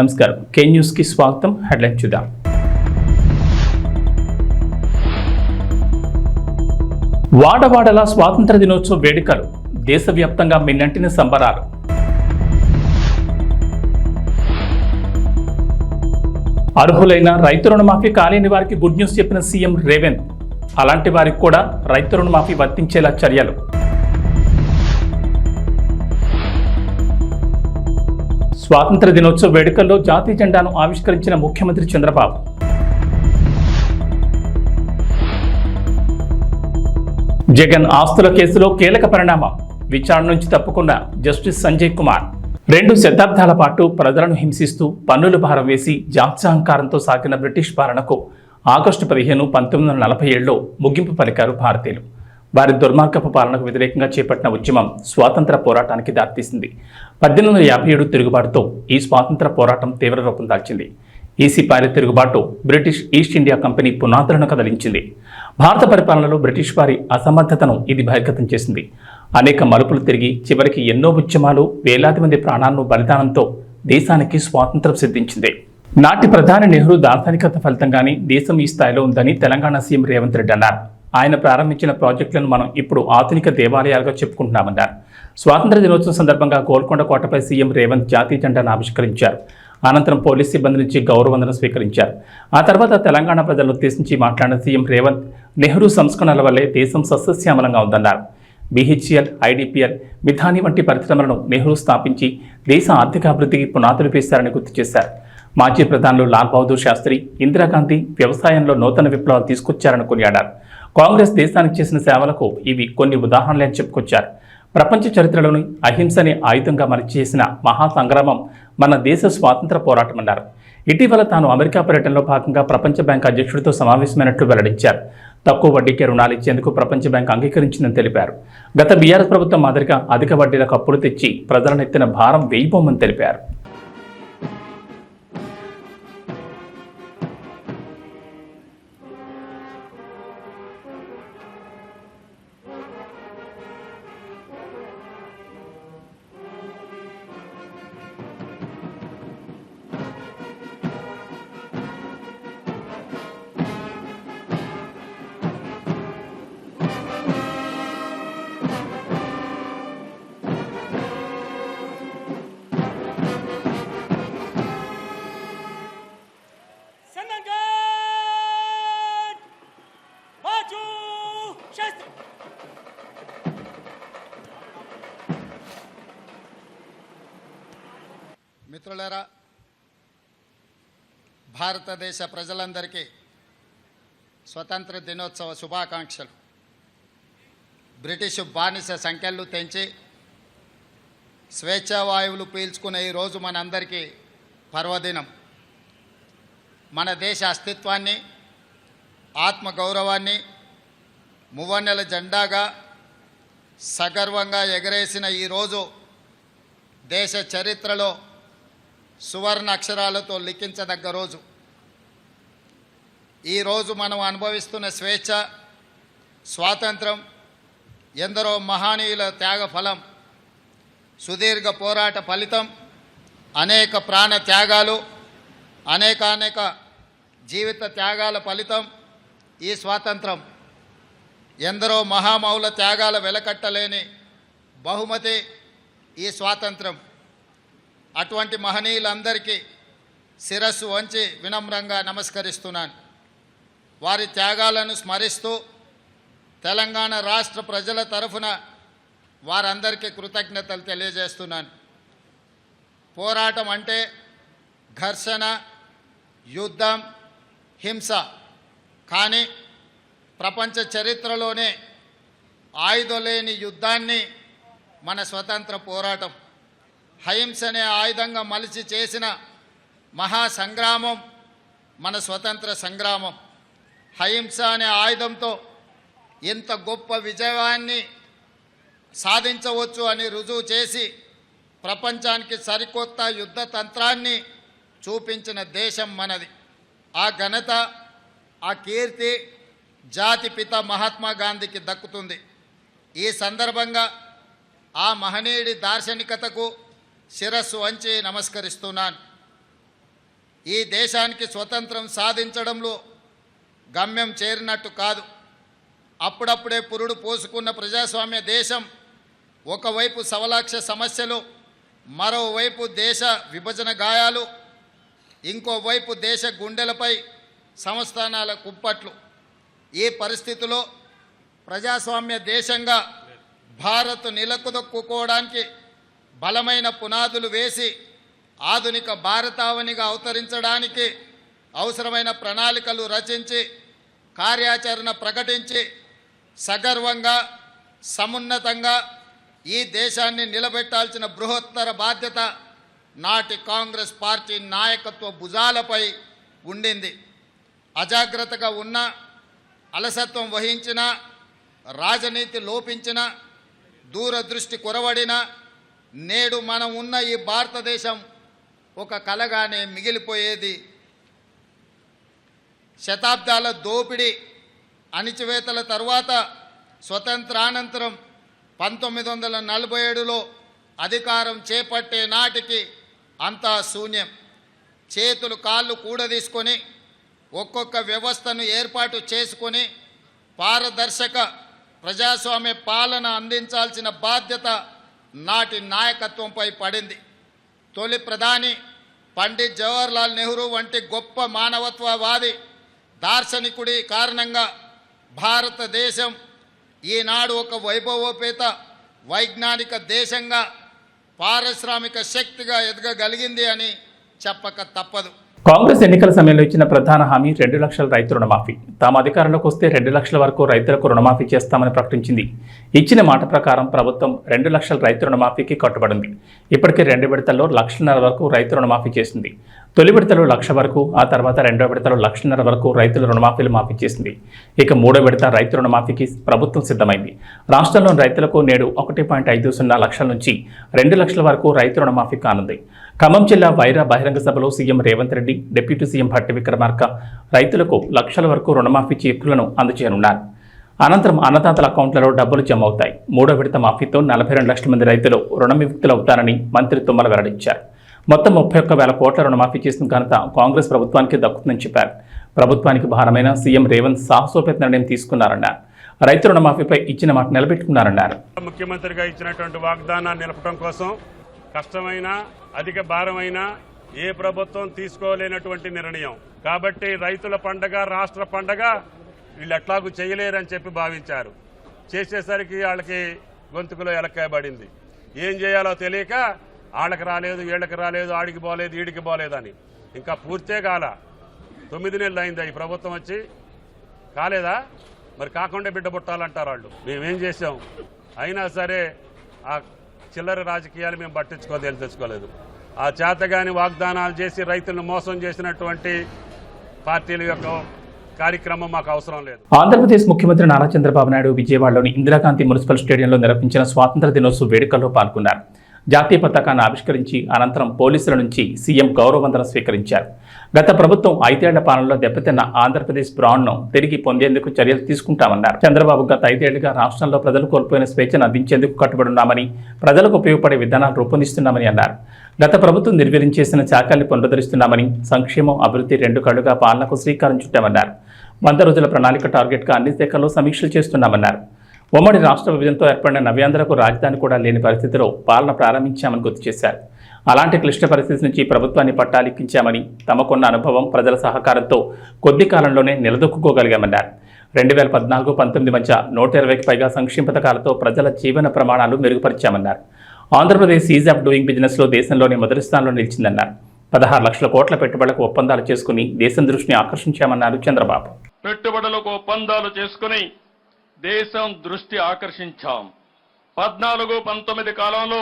నమస్కారం కే న్యూస్ కి స్వాగతం. హెడ్లైన్ చూద్దాం. వాడవాడల స్వాతంత్ర దినోత్సవ వేడుకలు, దేశవ్యాప్తంగా మిన్నంటిన సంబరాలు. అర్హులైన రైతు రుణమాఫీ కాలేని వారికి గుడ్ న్యూస్ చెప్పిన సీఎం రేవంత్. అలాంటి వారికి కూడా రైతు రుణమాఫీ వర్తించేలా చర్యలు. స్వాతంత్ర దినోత్సవ వేడుకల్లో జాతీయ జెండాను ఆవిష్కరించిన ముఖ్యమంత్రి చంద్రబాబు. జగన్ ఆస్తుల కేసులో కీలక పరిణామం, విచారణ నుంచి తప్పుకున్న జస్టిస్ సంజయ్ కుమార్. 2 శతాబ్దాల పాటు ప్రజలను హింసిస్తూ పన్నుల భారం వేసి జాత్యహంకారంతో సాగిన బ్రిటిష్ పాలనకు ఆగస్టు 15, 1947లో ముగింపు పలికారు భారతీయులు. వారి దుర్మార్గపు పాలనకు వ్యతిరేకంగా చేపట్టిన ఉద్యమం స్వాతంత్ర పోరాటానికి దారితీసింది. 1857 తిరుగుబాటుతో ఈ స్వాతంత్ర పోరాటం తీవ్ర రూపం దాల్చింది. ఈ సిపాయిల తిరుగుబాటు బ్రిటిష్ ఈస్ట్ ఇండియా కంపెనీ పునాదులను కదిలించింది. భారత పరిపాలనలో బ్రిటిష్ వారి అసమర్థతను ఇది బహిర్గతం చేసింది. అనేక మలుపులు తిరిగి చివరికి ఎన్నో ఉద్యమాలు, వేలాది మంది ప్రాణాలను బలిదానంతో దేశానికి స్వాతంత్రం సిద్ధించింది. నాటి ప్రధాని నెహ్రూ దార్శనికత ఫలితంగానే దేశం ఈ స్థాయిలో ఉందని తెలంగాణ సీఎం రేవంత్ రెడ్డి అన్నారు. ఆయన ప్రారంభించిన ప్రాజెక్టులను మనం ఇప్పుడు ఆధునిక దేవాలయాలుగా చెప్పుకుంటున్నామన్నారు. స్వాతంత్ర దినోత్సవం సందర్భంగా గోల్కొండ కోటపై సీఎం రేవంత్ జాతీయ జెండాను ఆవిష్కరించారు. అనంతరం పోలీస్ సిబ్బంది నుంచి గౌరవవందనం స్వీకరించారు. ఆ తర్వాత తెలంగాణ ప్రజలను ఉద్దేశించి మాట్లాడిన సీఎం రేవంత్, నెహ్రూ సంస్కరణల వల్లే దేశం సస్యశ్యామలంగా ఉందన్నారు. BHEL, IDPL, మిథాని వంటి పరిశ్రమలను నెహ్రూ స్థాపించి దేశ ఆర్థికాభివృద్ధికి పునాదులు వేశారని గుర్తు చేశారు. మాజీ ప్రధానులు లాల్ బహదూర్ శాస్త్రి, ఇందిరాగాంధీ వ్యవసాయంలో నూతన విప్లవాలు తీసుకొచ్చారని కొనియాడారు. కాంగ్రెస్ దేశానికి చేసిన సేవలకు ఇవి కొన్ని ఉదాహరణలే అని చెప్పుకొచ్చారు. ప్రపంచ చరిత్రలోని అహింసని ఆయుధంగా మలిచేసిన మహాసంగ్రామం మన దేశ స్వాతంత్ర పోరాటం అన్నారు. ఇటీవల తాను అమెరికా పర్యటనలో భాగంగా ప్రపంచ బ్యాంక్ అధ్యక్షుడితో సమావేశమైనట్లు వెల్లడించారు. తక్కువ వడ్డీకే రుణాలు ఇచ్చేందుకు ప్రపంచ బ్యాంక్ అంగీకరించిందని తెలిపారు. గత బీఆర్ఎస్ ప్రభుత్వం మాదిరిగా అధిక వడ్డీలకు అప్పులు తెచ్చి ప్రజలనెత్తిన భారం వేయిపోమని తెలిపారు. మిత్రులారా, భారతదేశ ప్రజలందరికీ స్వతంత్ర దినోత్సవ శుభాకాంక్షలు. బ్రిటిష్ బానిస సంఖ్యలు తెంచి స్వేచ్ఛావాయువులు పీల్చుకునే ఈరోజు మనందరికీ పర్వదినం. మన దేశ అస్తిత్వాన్ని, ఆత్మగౌరవాన్ని మువ్వన్నెల జెండాగా సగర్వంగా ఎగరేసిన ఈరోజు దేశ చరిత్రలో సువర్ణ అక్షరాలతో లిఖించదగ్గ రోజు. ఈరోజు మనం అనుభవిస్తున్న స్వేచ్ఛ, స్వాతంత్రం ఎందరో మహనీయుల త్యాగ ఫలం, సుదీర్ఘ పోరాట ఫలితం, అనేక ప్రాణ త్యాగాలు, అనేక జీవిత త్యాగాల ఫలితం ఈ స్వాతంత్రం. ఎందరో మహామౌల త్యాగాల వెలకట్టలేని బహుమతి ఈ స్వాతంత్రం. అటువంటి మహనీయులందరికీ శిరస్సు వంచి వినమ్రంగా నమస్కరిస్తున్నాను. వారి త్యాగాలను స్మరిస్తూ తెలంగాణ రాష్ట్ర ప్రజల తరఫున వారందరికీ కృతజ్ఞతలు తెలియజేస్తున్నాను. పోరాటం అంటే ఘర్షణ, యుద్ధం, హింస. కానీ ప్రపంచ చరిత్రలోనే ఆయుధం లేని యుద్ధాన్ని మన స్వతంత్ర పోరాటం, అహింసనే ఆయుధంగా మలిచి చేసిన మహాసంగ్రామం మన స్వతంత్ర సంగ్రామం. అహింస అనే ఆయుధంతో ఎంత గొప్ప విజయాన్ని సాధించవచ్చు అని రుజువు చేసి ప్రపంచానికి సరికొత్త యుద్ధ తంత్రాన్ని చూపించిన దేశం మనది. ఆ ఘనత, ఆ కీర్తి జాతిపిత మహాత్మా గాంధీకి దక్కుతుంది. ఈ సందర్భంగా ఆ మహనీయుడి దార్శనికతకు శిరస్సు వంచి నమస్కరిస్తున్నాను. ఈ దేశానికి స్వతంత్రం సాధించడంలో గమ్యం చేరినట్టు కాదు. అప్పుడప్పుడే పురుడు పోసుకున్న ప్రజాస్వామ్య దేశం ఒకవైపు సవలాక్ష సమస్యలు, మరోవైపు దేశ విభజన గాయాలు, ఇంకోవైపు దేశ గుండెలపై సంస్థానాల కుప్పట్లు. ఈ పరిస్థితిలో ప్రజాస్వామ్య దేశంగా భారత్ నిలదొక్కుకోవడానికి బలమైన పునాదులు వేసి ఆధునిక భారతావనిగా అవతరించడానికి అవసరమైన ప్రణాళికలు రచించి కార్యాచరణ ప్రకటించి సగర్వంగా సమున్నతంగా ఈ దేశాన్ని నిలబెట్టాల్సిన బృహత్తర బాధ్యత నాటి కాంగ్రెస్ పార్టీ నాయకత్వ భుజాలపై ఉండింది. అజాగ్రత్తగా ఉన్న, అలసత్వం వహించిన, రాజనీతి లోపించిన, దూరదృష్టి కొరవడిన నేడు మనం ఉన్న ఈ భారతదేశం ఒక కలగానే మిగిలిపోయేది. శతాబ్దాల దోపిడీ అణిచివేతల తరువాత స్వతంత్రానంతరం 1947లో అధికారం చేపట్టే నాటికి అంతా శూన్యం. చేతులు కాళ్ళు కూడదీసుకొని ఒక్కొక్క వ్యవస్థను ఏర్పాటు చేసుకొని పారదర్శక ప్రజాస్వామ్య పాలన అందించాల్సిన బాధ్యత నాటి నాయకత్వంపై పడింది. తొలి ప్రధాని పండిత్ జవహర్లాల్ నెహ్రూ వంటి గొప్ప మానవత్వవాది దార్శనికుడి కారణంగా భారతదేశం ఈనాడు ఒక వైభవోపేత వైజ్ఞానిక దేశంగా, పారిశ్రామిక శక్తిగా ఎదగగలిగింది అని చెప్పక తప్పదు. కాంగ్రెస్ ఎన్నికల సమయంలో ఇచ్చిన ప్రధాన హామీ 2 లక్షల రైతు రుణమాఫీ. తాము అధికారంలోకి వస్తే 2 లక్షల వరకు రైతులకు రుణమాఫీ చేస్తామని ప్రకటించింది. ఇచ్చిన మాట ప్రకారం ప్రభుత్వం 2 లక్షల రైతు రుణమాఫీకి కట్టుబడింది. ఇప్పటికే 2 విడతల్లో 1.5 లక్షల వరకు రైతు రుణమాఫీ చేసింది. తొలి విడతలో 1 లక్ష వరకు, ఆ తర్వాత 2వ విడతలో 1.5 లక్షల వరకు రైతుల రుణమాఫీలు మాఫీ చేసింది. ఇక 3వ విడత రైతు రుణమాఫీకి ప్రభుత్వం సిద్ధమైంది. రాష్ట్రంలోని రైతులకు నేడు 1.50 లక్షల నుంచి 2 లక్షల వరకు రైతు రుణమాఫీ కానుంది. ఖమ్మం జిల్లా వైరా బహిరంగ సభలో CM Revanth Reddy, deputy CM Bhatti Vikramarka రైతులకు లక్షల వరకు రుణమాఫీ చెక్కులను అందజేయనున్నారు. అనంతరం అన్నదాతల అకౌంట్లలో డబ్బులు జమ అవుతాయి. 3వ విడత మాఫీతో 42 లక్షల మంది రైతులు రుణ విముక్తులవుతారని మంత్రి తుమ్మల వెల్లడించారు. మొత్తం 31,000 కోట్ల రుణమాఫీ చేసిన ఘనత కాంగ్రెస్ ప్రభుత్వానికి దక్కుతుందని చెప్పారు. ప్రభుత్వానికి భారమైన సీఎం రేవంత్ సాహసోపేత నిర్ణయం తీసుకున్నారన్నారు. రైతు రుణమాఫీపై ఇచ్చిన మాట నిలబెట్టుకున్నారన్నారు. ముఖ్యమంత్రిగా ఇచ్చినటువంటి వాగ్దానాన్ని నిలపడం కోసం కష్టమైన, అధిక భారమైన ఏ ప్రభుత్వం తీసుకోలేనటువంటి నిర్ణయం. కాబట్టి రైతుల పండగ, రాష్ట్ర పండగ వీళ్ళు ఎట్లాగూ చేయలేరని చెప్పి భావించారు. చేసేసరికి వాళ్ళకి గొంతుకులో ఎలక్కాయబడింది. ఏం చేయాలో తెలియక వాళ్ళకి రాలేదు, వీళ్ళకి రాలేదు, ఆడికి పోలేదు, ఈడికి పోలేదని ఇంకా పూర్తే కాల. 9 నెలలు అయిందా ఈ ప్రభుత్వం వచ్చి? కాలేదా? మరి కాకుండా బిడ్డ పుట్టాలంటారు వాళ్ళు. మేమేం చేసాం? అయినా సరే ఆ చిల్లర రాజకీయాలు మేము తెచ్చుకోలేదు. ఆ చేతగాని వాగ్దానాలు చేసి రైతులను మోసం చేసినటువంటి పార్టీల యొక్క కార్యక్రమం మాకు అవసరం లేదు. ఆంధ్రప్రదేశ్ ముఖ్యమంత్రి నారా చంద్రబాబు నాయుడు విజయవాడలోని ఇందిరాగాంధీ మున్సిపల్ స్టేడియంలో నిర్వహించిన స్వాతంత్ర దినోత్సవ వేడుకల్లో పాల్గొన్నారు. జాతీయ పతాకాన్ని ఆవిష్కరించి అనంతరం పోలీసుల నుంచి సీఎం గౌరవవందనం స్వీకరించారు. గత ప్రభుత్వం 5 ఏళ్ల పాలనలో దెబ్బతిన్న ఆంధ్రప్రదేశ్ బ్రాండ్ను తిరిగి పొందేందుకు చర్యలు తీసుకుంటామన్నారు. చంద్రబాబు గత 5 ఏళ్లుగా రాష్ట్రంలో ప్రజలు కోల్పోయిన స్వేచ్ఛను అందించేందుకు కట్టుబడున్నామని, ప్రజలకు ఉపయోగపడే విధానాలు రూపొందిస్తున్నామని అన్నారు. గత ప్రభుత్వం నిర్వీర్యం చేసిన శాఖల్ని పునరుద్ధరిస్తున్నామని, సంక్షేమం, అభివృద్ధి 2 కళ్లుగా పాలనకు శ్రీకారం చుట్టామన్నారు. 100 రోజుల ప్రణాళిక టార్గెట్గా అన్ని శాఖల్లో సమీక్షలు చేస్తున్నామన్నారు. ఉమ్మడి రాష్ట్ర విభజనతో ఏర్పడిన నవ్యాంధ్రకు రాజధాని కూడా లేని పరిస్థితిలో పాలన ప్రారంభించామని గుర్తు చేశారు. అలాంటి క్లిష్ట పరిస్థితి నుంచి ప్రభుత్వాన్ని పట్టాలెక్కించామని, తమకున్న అనుభవం, ప్రజల సహకారంతో కొద్ది కాలంలోనే నిలదొక్కుకోగలిగామన్నారు. 2014-19 మధ్య 120కి పైగా సంక్షేమ పథకాలతో ప్రజల జీవన ప్రమాణాలు మెరుగుపరిచామన్నారు. ఆంధ్రప్రదేశ్ ఈజ్ ఆఫ్ డూయింగ్ బిజినెస్లో దేశంలోని మొదటి స్థానంలో నిలిచిందన్నారు. 16 లక్షల కోట్ల పెట్టుబడులకు ఒప్పందాలు చేసుకుని దేశం దృష్టిని ఆకర్షించామన్నారు చంద్రబాబు. పెట్టుబడులకు ఒప్పందాలు చేసుకుని దేశం దృష్టి ఆకర్షించాం. 14-19 కాలంలో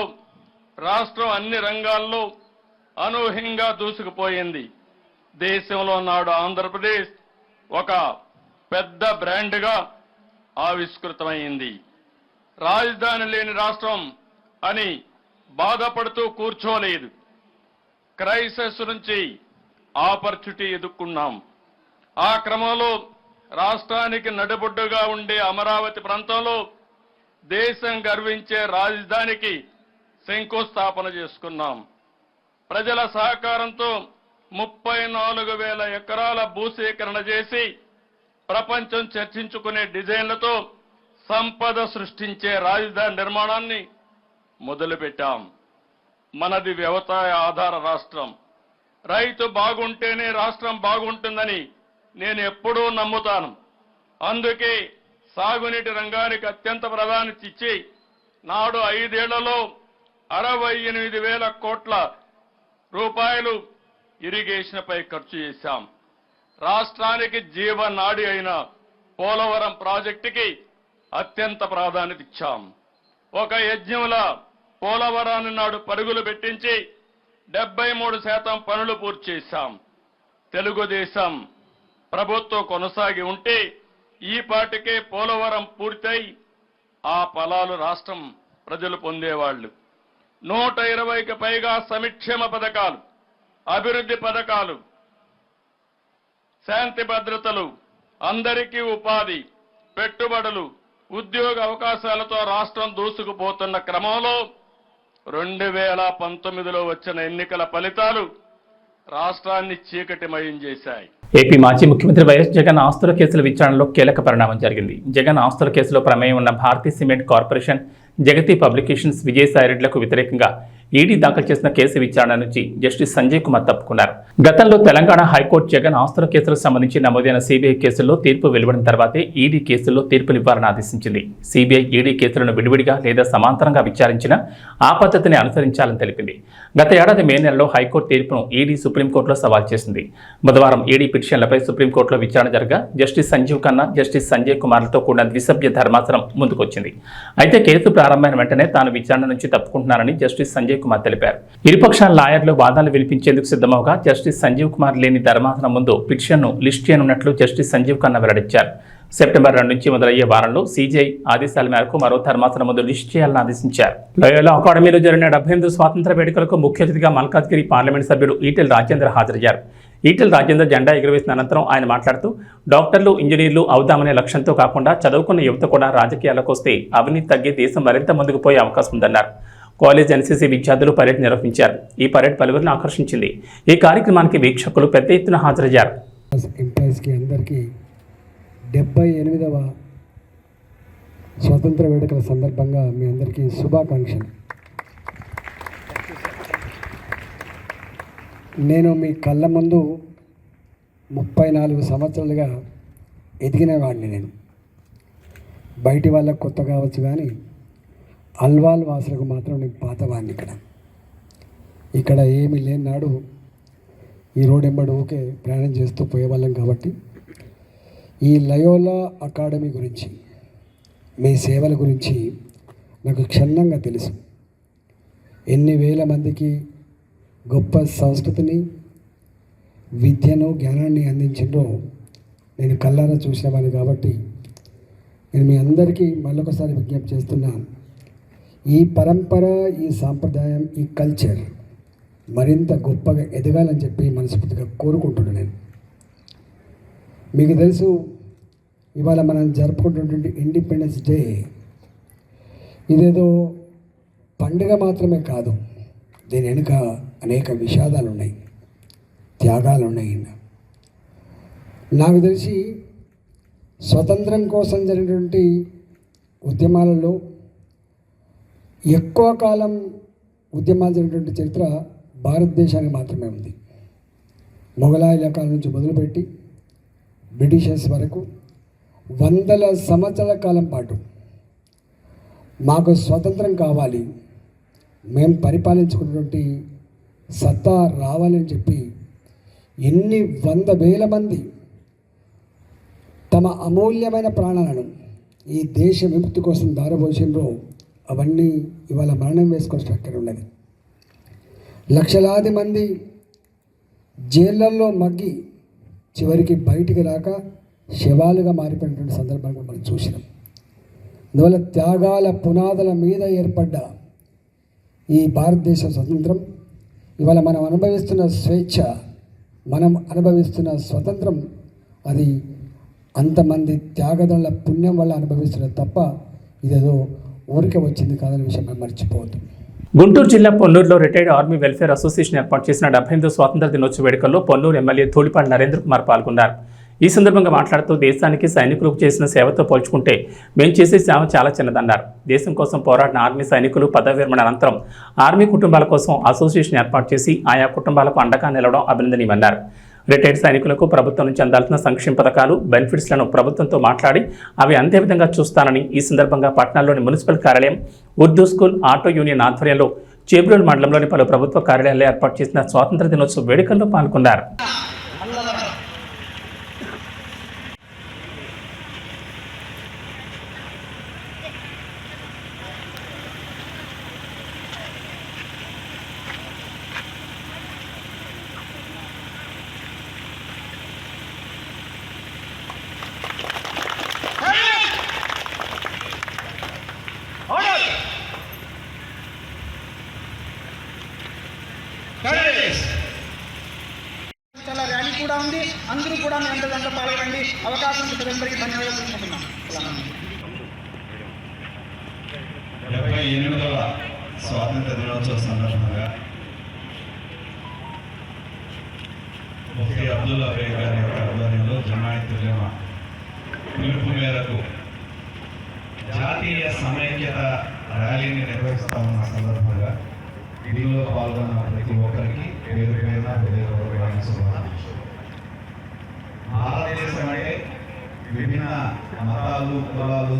రాష్ట్రం అన్ని రంగాల్లో అనూహ్యంగా దూసుకుపోయింది. దేశంలో నాడు ఆంధ్రప్రదేశ్ ఒక పెద్ద బ్రాండ్గా ఆవిష్కృతమైంది. రాజధాని లేని రాష్ట్రం అని బాధపడుతూ కూర్చోలేదు. క్రైసిస్ నుంచి ఆపర్చునిటీ ఎదుర్కొన్నాం. ఆ క్రమంలో రాష్ట్రానికి నడిబొడ్డుగా ఉండే అమరావతి ప్రాంతంలో దేశం గర్వించే రాజధానికి శంకుస్థాపన చేసుకున్నాం. ప్రజల సహకారంతో 34,000 ఎకరాల భూసేకరణ చేసి ప్రపంచం చర్చించుకునే డిజైన్లతో సంపద సృష్టించే రాజధాని నిర్మాణాన్ని మొదలుపెట్టాం. మనది వ్యవసాయ ఆధార రాష్ట్రం. రైతు బాగుంటేనే రాష్ట్రం బాగుంటుందని నేను ఎప్పుడూ నమ్ముతాను. అందుకే సాగునీటి రంగానికి అత్యంత ప్రాధాన్యత ఇచ్చి నాడు 5 ఏళ్లలో 68,000 కోట్ల రూపాయలు ఇరిగేషన్పై ఖర్చు చేశాం. రాష్ట్రానికి జీవనాడి అయిన పోలవరం ప్రాజెక్టుకి అత్యంత ప్రాధాన్యత ఇచ్చాం. ఒక యజ్ఞంలా పోలవరాన్ని నాడు పరుగులు పెట్టించి 73% పనులు పూర్తి చేశాం. తెలుగుదేశం ప్రభుత్వం కొనసాగి ఉంటే ఈ పాటికే పోలవరం పూర్తయి ఆ ఫలాలు రాష్ట్రం ప్రజలు పొందేవాళ్లు. 120కి పైగా సంక్షేమ పథకాలు, అభివృద్ధి పథకాలు, శాంతి భద్రతలు, అందరికీ ఉపాధి, పెట్టుబడులు, ఉద్యోగ అవకాశాలతో రాష్ట్రం దూసుకుపోతున్న క్రమంలో 2019లో వచ్చిన ఎన్నికల ఫలితాలు రాష్ట్రాన్ని చీకటిమయం చేశాయి. ఏపీ మాజీ ముఖ్యమంత్రి వైఎస్ జగన్ ఆస్తుల కేసుల విచారణలో కీలక పరిణామం జరిగింది. జగన్ ఆస్తుల కేసులో ప్రమేయం ఉన్న భారతీ సిమెంట్ కార్పొరేషన్, జగతి పబ్లికేషన్స్, విజయసాయిరెడ్డిలకు వ్యతిరేకంగా ఈడీ దాఖలు చేసిన కేసు విచారణ నుంచి జస్టిస్ సంజయ్ కుమార్ తప్పుకున్నారు. గతంలో తెలంగాణ హైకోర్టు జగన్ ఆస్తుల కేసులకు సంబంధించి నమోదైన సిబిఐ కేసుల్లో తీర్పు వెలువడిన తర్వాతే ఈడీ కేసుల్లో తీర్పునివ్వాలని ఆదేశించింది. సిబిఐ ఈడీ కేసులను విడివిడిగా లేదా సమాంతరంగా విచారించిన ఆ పద్ధతిని అనుసరించాలని తెలిపింది. గత ఏడాది మే నెలలో హైకోర్టు తీర్పును ఈడీ సుప్రీంకోర్టులో సవాల్ చేసింది. బుధవారం ఈడీ పిటిషన్లపై సుప్రీంకోర్టులో విచారణ జరగా జస్టిస్ సంజీవ్ ఖన్నా, జస్టిస్ సంజయ్ కుమార్లతో కూడిన ద్విసభ్య ధర్మాసనం ముందుకొచ్చింది. అయితే కేసు ప్రారంభమైన వెంటనే తాను విచారణ నుంచి తప్పుకుంటున్నానని జస్టిస్ సంజయ్ కుమార్ తెలిపారు. ఇరుపక్షాల లాయర్లు వాదనలు వినిపించేందుకు సిద్ధమవగా జస్టిస్ సంజీవ్ కుమార్ లేని ధర్మాసనం ముందు పిటిషన్ను లిస్ట్ చేయనున్నట్లు జస్టిస్ సంజీవ్ ఖన్నా వెల్లడించారు. సెప్టెంబర్ 2 నుంచి మొదలయ్యే వారంలో సీజీఐ ఆదేశాల మేరకు మరో ధర్మాసనం ముందు లిస్ట్ చేయాలని ఆదేశించారు. లోయోలా అకాడమీలో జరిగిన 78 స్వాతంత్ర వేడుకలకు ముఖ్య అతిథిగా మల్కాజ్గిరి పార్లమెంట్ సభ్యుడు ఈటెల రాజేందర్ హాజరయ్యారు. ఈటెల రాజేందర్ జెండా ఎగురవేసిన అనంతరం ఆయన మాట్లాడుతూ డాక్టర్లు, ఇంజనీర్లు అవుదామనే లక్ష్యంతో కాకుండా చదువుకున్న యువత కూడా రాజకీయాలకు వస్తే అవినీతి తగ్గి దేశం మరింత ముందుకు పోయే అవకాశం ఉందన్నారు. కాలేజ్ ఎన్సీసీ విద్యార్థులు పరేడ్ నిర్వహించారు. ఈ పరేడ్ పలువురిని ఆకర్షించింది. ఈ కార్యక్రమానికి వీక్షకులు పెద్ద ఎత్తున హాజరయ్యారు. ఎంప్లాయీస్కి అందరికీ 78వ స్వతంత్ర వేడుకల సందర్భంగా మీ అందరికీ శుభాకాంక్షలు. నేను మీ కళ్ళ ముందు 34 సంవత్సరాలుగా ఎదిగిన వాడిని. నేను బయటి వాళ్ళకు కొత్త కావచ్చు కానీ అల్వాల్ వాసులకు మాత్రం నేను పాతవాడిని. ఇక్కడ ఏమీ లేని నాడు ఈ రోడ్ ఎంబడి ఊకే ప్రయాణం చేస్తూ పోయేవాళ్ళం. కాబట్టి ఈ లయోలా అకాడమీ గురించి, మీ సేవల గురించి నాకు క్షుణ్ణంగా తెలుసు. ఎన్ని వేల మందికి గొప్ప సంస్కృతిని, విద్యను, జ్ఞానాన్ని అందించిందో నేను కళ్ళారా చూసినవాడిని. కాబట్టి నేను మీ అందరికీ మళ్ళొకసారి విజ్ఞప్తి చేస్తున్నాను, ఈ పరంపర, ఈ సాంప్రదాయం, ఈ కల్చర్ మరింత గొప్పగా ఎదగాలని చెప్పి మనస్ఫూర్తిగా కోరుకుంటున్నాను. నేను మీకు తెలుసు, ఇవాళ మనం జరుపుకుంటున్నటువంటి ఇండిపెండెన్స్ డే ఇదేదో పండుగ మాత్రమే కాదు. దీని వెనుక అనేక విషాదాలు ఉన్నాయి, త్యాగాలు ఉన్నాయి. నాకు తెలిసి స్వతంత్రం కోసం జరిగినటువంటి ఉద్యమాలలో ఎక్కువ కాలం ఉద్యమాలు జరిగినటువంటి చరిత్ర భారతదేశానికి మాత్రమే ఉంది. మొఘలాయుల కాలం నుంచి మొదలుపెట్టి బ్రిటిషర్స్ వరకు వందల సంవత్సరాల కాలం పాటు మాకు స్వతంత్రం కావాలి, మేము పరిపాలించుకున్నటువంటి సత్తా రావాలని చెప్పి ఎన్ని 100,000 మంది తమ అమూల్యమైన ప్రాణాలను ఈ దేశ విముక్తి కోసం దారబోసిండ్రో అవన్నీ ఇవాళ మరణం వేసుకొని అక్కడ ఉన్నది. లక్షలాది మంది జైళ్ళల్లో మగ్గి చివరికి బయటికి రాక శవాలుగా మారిపోయినటువంటి సందర్భాన్ని మనం చూసినాం. అందువల్ల త్యాగాల పునాదుల మీద ఏర్పడ్డ ఈ భారతదేశ స్వతంత్రం, ఇవాళ మనం అనుభవిస్తున్న స్వేచ్ఛ, మనం అనుభవిస్తున్న స్వతంత్రం, అది అంతమంది త్యాగదనుల పుణ్యం వల్ల అనుభవిస్తున్నది తప్ప ఇదేదో ఊరికే వచ్చింది కాదనే విషయం మనం మర్చిపోవద్దు. గుంటూరు జిల్లా పొన్నూరులో రిటైర్డ్ ఆర్మీ వెల్ఫేర్ అసోసియేషన్ ఏర్పాటు చేసిన 78వ స్వాతంత్ర దినోత్సవ వేడుకల్లో పొన్నూరు ఎమ్మెల్యే ధూళిపాటి నరేంద్ర కుమార్ పాల్గొన్నారు. ఈ సందర్భంగా మాట్లాడుతూ దేశానికి సైనికులకు చేసిన సేవతో పోల్చుకుంటే మేము చేసే సేవ చాలా చిన్నదన్నారు. దేశం కోసం పోరాడిన ఆర్మీ సైనికులు పదవి విరమణ అనంతరం ఆర్మీ కుటుంబాల కోసం అసోసియేషన్ ఏర్పాటు చేసి ఆయా కుటుంబాలకు అండగా నిలవడం అభినందనీయమన్నారు. రిటైర్డ్ సైనికులకు ప్రభుత్వం నుంచి అందాల్సిన సంక్షేమ పథకాలు బెనిఫిట్స్లను ప్రభుత్వంతో మాట్లాడి అవి అందే విధంగా చూస్తానని ఈ సందర్భంగా పట్టణంలోని మున్సిపల్ కార్యాలయం, ఉర్దూ స్కూల్, ఆటో యూనియన్ ఆధ్వర్యంలో చేబ్రోలు మండలంలోని పలు ప్రభుత్వ కార్యాలయాల్లో ఏర్పాటు చేసిన స్వాతంత్ర దినోత్సవ వేడుకల్లో పాల్గొన్నారు. చాలా ర్యాలీ కూడా ఉంది. అందరూ కూడా మీ అందరిలో పాల్గొనండి. అవకాశం ఇచ్చినందరికీ ధన్యవాదాలు తెలుసుకుంటున్నాం. 78వ స్వాతంత్ర దినోత్సవ సందర్భంగా ముఫ్తీ అబ్దుల్లా బేగ్ గారి యొక్క ఆధ్వర్యంలో జమాయత్ ఉలమా పిలుపు మేరకు జాతీయ సమైక్యత ర్యాలీని నిర్వహిస్తా ఉన్న సందర్భంగా దీనిలో పాల్గొన్న ప్రతి ఒక్కరికి పేరు పేరున హృదయపూర్వకమైన శుభాకాంక్షలు. భారతదేశం అంటే విభిన్న మతాలు, కులాలు,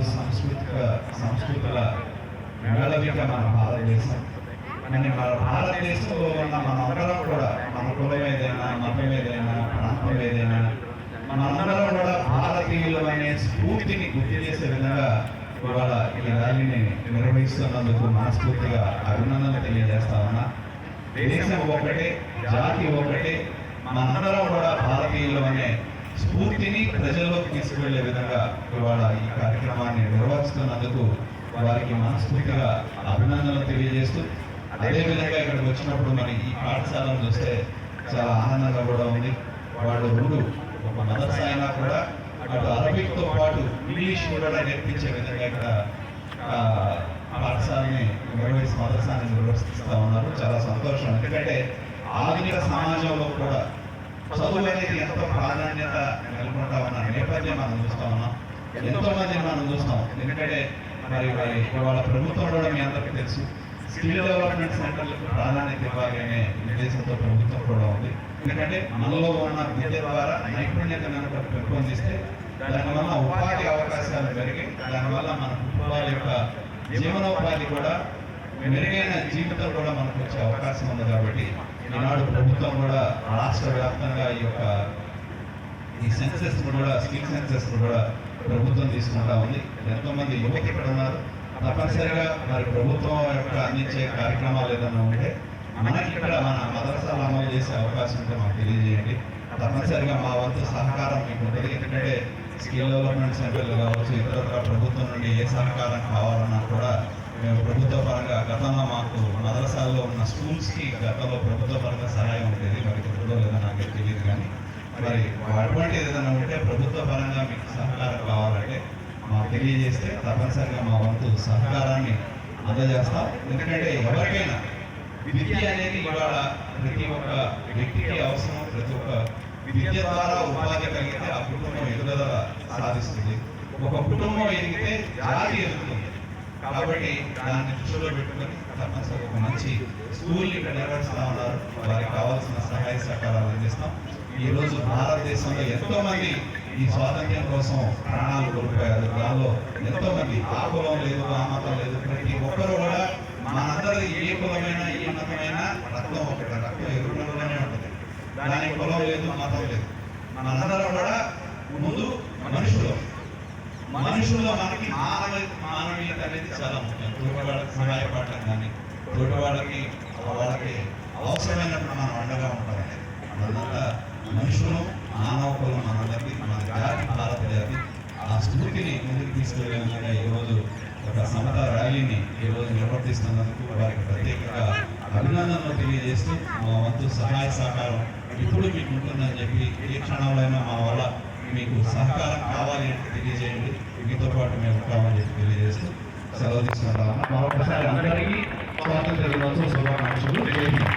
సంస్కృతుల మేళవిక మన భారతదేశం. కానీ మన భారతదేశంలో ఉన్న మనందరం కూడా మన కులం ఏదైనా, మతం ఏదైనా, ప్రాంతం ఏదైనా, మనందరం కూడా భారతీయులు అనే స్ఫూర్తిని గుర్తు చేసే విధంగా ఇవాళ ఈ ర్యాలీని నిర్వహిస్తున్నందుకు మనస్ఫూర్తిగా అభినందనలు తెలియజేస్తా ఉన్నా. దేశం ఒకటే, జాతి ఒకటే, మనందరం కూడా భారతీయులు అనే స్ఫూర్తిని ప్రజల్లోకి తీసుకువెళ్లే విధంగా ఇవాళ ఈ కార్యక్రమాన్ని నిర్వహిస్తున్నందుకు వారికి మనస్ఫూర్తిగా అభినందనలు తెలియజేస్తూ, అదేవిధంగా ఇక్కడికి వచ్చినప్పుడు మరి ఈ పాఠశాలను చూస్తే చాలా ఆనందంగా కూడా ఉంది. వాళ్ళు రెండు ఒక మదర్సా అయినా కూడా అటు అరబిక్తో పాటు ఇంగ్లీష్ కూడా నేర్పించే విధంగా ఇక్కడ పాఠశాలని మదర్సాని నిర్వహిస్తూ ఉన్నారు. చాలా సంతోషం. ఎందుకంటే ఆధునిక సమాజంలో కూడా చదువు అనేది ఎంతో ప్రాధాన్యత నెలకొంటా ఉన్న నేపథ్యం మనం చూస్తూ ఉన్నాం. ఎంతో మందిని మనం చూస్తాం. ఎందుకంటే మరి వాళ్ళ ప్రభుత్వం కూడా మీ అందరికీ తెలుసు, స్కిల్ డెవలప్మెంట్ సెంటర్లకు ప్రాధాన్యత ఇవ్వాలి అనే ఉద్దేశంతో ప్రభుత్వం కూడా ఉంది. ఎందుకంటే మనలో ఉన్న విద్య ద్వారా నైపుణ్యతను పెంపొందిస్తే దానివల్ల ఉపాధి అవకాశాలు పెరిగి దానివల్ల మన కుటుంబాల యొక్క జీవనోపాధి కూడా మెరుగైన జీవితం కూడా మనకు వచ్చే అవకాశం ఉంది. కాబట్టి ఈనాడు ప్రభుత్వం కూడా రాష్ట్ర వ్యాప్తంగా ఈ సెన్సెస్ కూడా, స్కిల్ సెన్సెస్ కూడా ప్రభుత్వం తీసుకుంటా ఉంది. ఎంతోమంది యువత ఇక్కడ ఉన్నారు. తప్పనిసరిగా మరి ప్రభుత్వం యొక్క అందించే కార్యక్రమాలు ఏదైనా ఉంటే మనకి ఇక్కడ మన మదర్సాలు అమలు చేసే అవకాశం ఉంటే మాకు తెలియజేయండి. తప్పనిసరిగా మా వంతు సహకారం మీకు ఉంటుంది. ఎందుకంటే స్కిల్ డెవలప్మెంట్ సెంటర్లు కావచ్చు, ఇతరత్ర ప్రభుత్వం నుండి ఏ సహకారం కావాలన్నా కూడా మేము ప్రభుత్వ పరంగా గతంలో మాకు మదర్సాల్లో ఉన్న స్కూల్స్కి గతంలో ప్రభుత్వ పరంగా సహాయం ఉండేది. మరి ఇప్పుడు లేదో నాకు తెలియదు. కానీ మరి అటువంటి ఏదైనా ఉంటే ప్రభుత్వ పరంగా మీకు సహకారం కావాలంటే మాకు తెలియజేస్తే తప్పనిసరిగా మా వంతు సహకారాన్ని అందజేస్తాం. ఎందుకంటే ఎవరికైనా విద్య అనేది ఇవాళ ప్రతి ఒక్క వ్యక్తికి అవసరం. ప్రతి ఒక్క విద్య ద్వారా ఉపాధి కలిగితే ఆ కుటుంబం ఎదుగుదల సాధిస్తుంది. ఒక కుటుంబం ఎదిగితే జాతి ఎదుగుతుంది. కాబట్టి దాన్ని దృష్టిలో పెట్టుకొని తప్పనిసరిగా ఒక మంచి స్కూల్ని ఇక్కడ నిర్వహిస్తూ ఉన్నారు. వారికి కావాల్సిన సహాయ సహకారాలు అందిస్తాం. ఈరోజు భారతదేశంలో ఎంతో మంది ఈ స్వాతంత్ర్యం కోసం ప్రాణాలు కోల్పోయారు. దానిలో ఎంతో మంది ఆ కులం లేదు, ఆ మతం లేదు, ప్రతి ఒక్కరు కూడా మనందరిది ఏ కులమైనా ఏ మతమైనా రక్తం ఒకటి, రక్తం ఎరుపు రంగులోనే ఉంటుంది. దానికి కులం లేదు, మతం లేదు. మనందరం కూడా ముందు మనుషుల్లో మనకి మానవీయత అనేది చాలా ముఖ్యం. తోటి వాళ్ళకి సహాయపడటం కానీ, తోటి వాళ్ళకి అవసరమైనప్పుడు మనం అండగా ఉంటామని మనంతా మనుషులు, మానవ కులం మనందరికీ, మన జాతి భారత జాతి ఆ స్ఫూర్తిని ముందుకు తీసుకెళ్లే విధంగా ఈరోజు ఒక సమత ర్యాలీని ఈరోజు నిర్వర్తిస్తున్నందుకు వారికి ప్రత్యేకంగా అభినందనలు తెలియజేస్తూ మా వంతు సహాయ సహకారం ఇప్పుడు మీకు ఉంటుందని చెప్పి ఏ క్షణంలో మా వల్ల మీకు సహకారం కావాలి అంటే తెలియజేయండి. మీతో పాటు మేము ఉంటామని చెప్పి తెలియజేస్తూ సెలవు తీసుకుంటామన్నా. మరొకసారి అందరికీ స్వాతంత్ర దినోత్సవ శుభాకాంక్షలు. జై హింద్.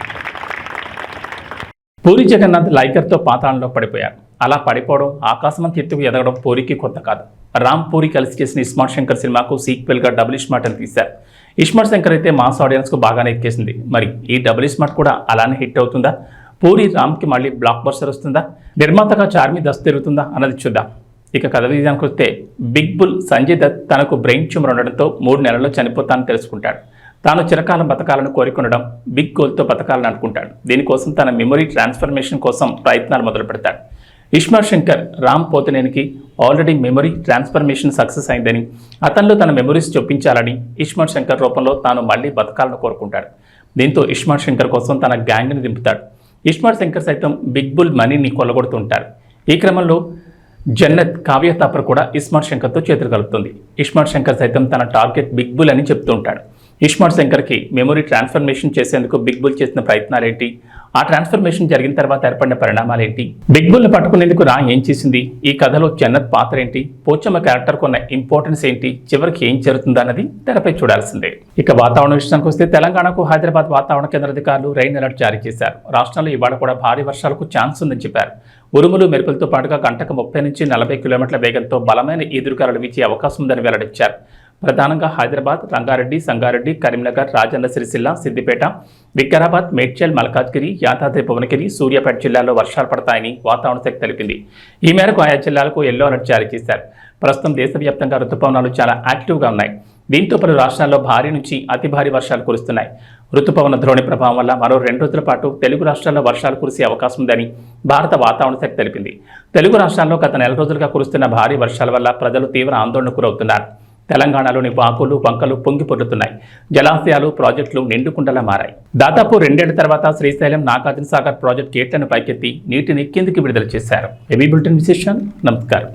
పూరి జగన్నాథ్ లైకర్తో పాతాళంలో పడిపోయారు. అలా పడిపోవడం, ఆకాశమంత ఎత్తుకు ఎదగడం పూరికి కొత్త కాదు. రామ్ పూరి కలిసి చేసిన ఇస్మార్ట్ శంకర్ సినిమాకు సీక్వెల్గా డబుల్ ఇస్మార్ట్ అని తీశారు. ఇస్మార్ట్ శంకర్ అయితే మాస్ ఆడియన్స్కు బాగానే ఎక్కేసింది. మరి ఈ డబుల్ ఇస్మార్ట్ కూడా అలానే హిట్ అవుతుందా? పూరి రామ్కి మళ్ళీ బ్లాక్ బస్టర్ వస్తుందా? నిర్మాతగా చార్మి దస్తు తిరుగుతుందా అన్నది చూద్దాం. ఇక కథ విజయానికి వస్తే బిగ్ బుల్ సంజయ్ దత్ తనకు బ్రెయిన్ ట్యూమర్ ఉండడంతో 3 నెలల్లో చనిపోతానని తెలుసుకుంటాడు. తాను చిరకాలం బతకాలను కోరుకుండడం, బిగ్ గోల్తో బతకాలని అనుకుంటాడు. దీనికోసం తన మెమొరీ ట్రాన్స్ఫర్మేషన్ కోసం ప్రయత్నాలు మొదలు పెడతాడు. ఇస్మార్ట్ శంకర్ రామ్ పోతినేనికి ఆల్రెడీ మెమొరీ ట్రాన్స్ఫర్మేషన్ సక్సెస్ అయిందని, అతనిలో తన మెమొరీస్ చొప్పించాలని ఇస్మార్ట్ శంకర్ రూపంలో తాను మళ్ళీ బతకాలను కోరుకుంటాడు. దీంతో ఇస్మార్ట్ శంకర్ కోసం తన గ్యాంగ్ని దింపుతాడు. ఇస్మార్ట్ శంకర్ సైతం బిగ్ బుల్ మనీని కొల్లగొడుతుంటారు. ఈ క్రమంలో జన్నత్ కావ్య తాపర్ కూడా ఇస్మార్ట్ శంకర్తో చేతులు కలుపుతుంది. ఇస్మార్ట్ శంకర్ సైతం తన టార్గెట్ బిగ్ బుల్ అని చెప్తూ ఉంటాడు. ఇస్మార్ట్ శంకర్కి మెమొరీ ట్రాన్స్ఫర్మేషన్ చేసేందుకు బిగ్ బుల్ చేసిన ప్రయత్నాలేంటి, ఆ ట్రాన్స్ఫర్మేషన్ జరిగిన తర్వాత ఏర్పడిన పరిణామాలేంటి, బిగ్ బుల్ని పట్టుకునేందుకు రా ఏం చేసింది, ఈ కథలో జన్నత్ పాత్ర ఏంటి, పోచమ్మ క్యారెక్టర్కు ఉన్న ఇంపార్టెన్స్ ఏంటి, చివరికి ఏం జరుగుతుందా అన్నది తెరపై చూడాల్సిందే. ఇక వాతావరణ విషయానికి వస్తే తెలంగాణకు హైదరాబాద్ వాతావరణ కేంద్ర అధికారులు రైన్ అలర్ట్ జారీ చేశారు. రాష్ట్రంలో ఇవాళ కూడా భారీ వర్షాలకు ఛాన్స్ ఉందని చెప్పారు. ఉరుములు మెరుపులతో పాటుగా గంటకు 30 నుంచి 40 కిలోమీటర్ల వేగంతో బలమైన ఈదురుగాలులు వీచే అవకాశం ఉందని వెల్లడించారు. ప్రధానంగా హైదరాబాద్, రంగారెడ్డి, సంగారెడ్డి, కరీంనగర్, రాజన్న సిరిసిల్ల, సిద్దిపేట, వికారాబాద్, మేడ్చల్, మల్కాజ్గిరి, యాదాద్రి భువనగిరి, సూర్యాపేట జిల్లాల్లో వర్షాలు పడతాయని వాతావరణ శాఖ తెలిపింది. ఈ మేరకు ఆయా జిల్లాలకు ఎల్లో అలర్ట్ జారీ చేశారు. ప్రస్తుతం దేశవ్యాప్తంగా రుతుపవనాలు చాలా యాక్టివ్గా ఉన్నాయి. దీంతో పలు రాష్ట్రాల్లో భారీ నుంచి అతి భారీ వర్షాలు కురుస్తున్నాయి. రుతుపవన ద్రోణి ప్రభావం వల్ల మరో 2 రోజుల పాటు తెలుగు రాష్ట్రాల్లో వర్షాలు కురిసే అవకాశం ఉందని భారత వాతావరణ శాఖ తెలిపింది. తెలుగు రాష్ట్రాల్లో గత నెల రోజులుగా కురుస్తున్న భారీ వర్షాల వల్ల ప్రజలు తీవ్ర ఆందోళనకు గురవుతున్నారు. తెలంగాణలోని వాకులు, వంకలు పొంగి పొర్లుతున్నాయి. జలాశయాలు, ప్రాజెక్టులు నిండుకుండలా మారాయి. దాదాపు 2 ఏళ్ల తర్వాత శ్రీశైలం, నాగార్జున సాగర్ ప్రాజెక్టు గేట్లను పైకెత్తి నీటిని కిందికి విడుదల చేశారు. ఏబీ బులెటిన్ విశేషాలు. నమస్కారం.